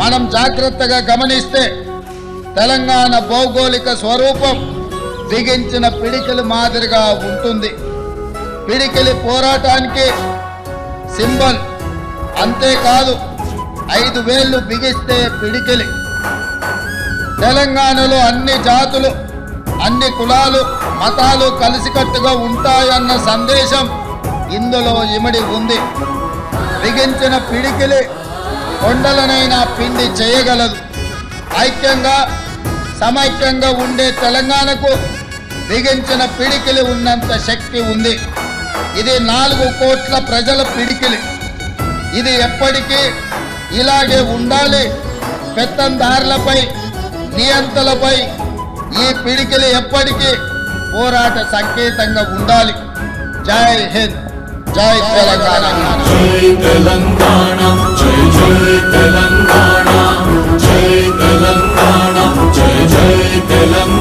మనం జాగ్రత్తగా గమనిస్తే తెలంగాణ భౌగోళిక స్వరూపం బిగించిన పిడికిలి మాదిరిగా ఉంటుంది. పిడికిలి పోరాటానికి సింబల్. అంతేకాదు 5 వేళ్లు బిగిస్తే పిడికిలి. తెలంగాణలో అన్ని జాతులు, అన్ని కులాలు, మతాలు కలిసికట్టుగా ఉంటాయన్న సందేశం ఇందులో ఇమిడి ఉంది. బిగించిన పిడికిలి కొండలనైనా పిండి చేయగలదు. ఐక్యంగా సమైక్యంగా ఉండే తెలంగాణకు బిగించిన పిడికిలి ఉన్నంత శక్తి ఉంది. ఇది 4 కోట్ల ప్రజల పిడికిలి. ఇది ఎప్పటికీ ఇలాగే ఉండాలి. పెత్తందారులపై, నియంతలపై ఈ పిడికిలి ఎప్పటికీ పోరాట సంకేతంగా ఉండాలి. జై హింద్, జై తెలంగాణ. జై తెలంగాణ, జై జై తెలంగాణ, జై తెలంగాణ, జై జై తెలంగాణ.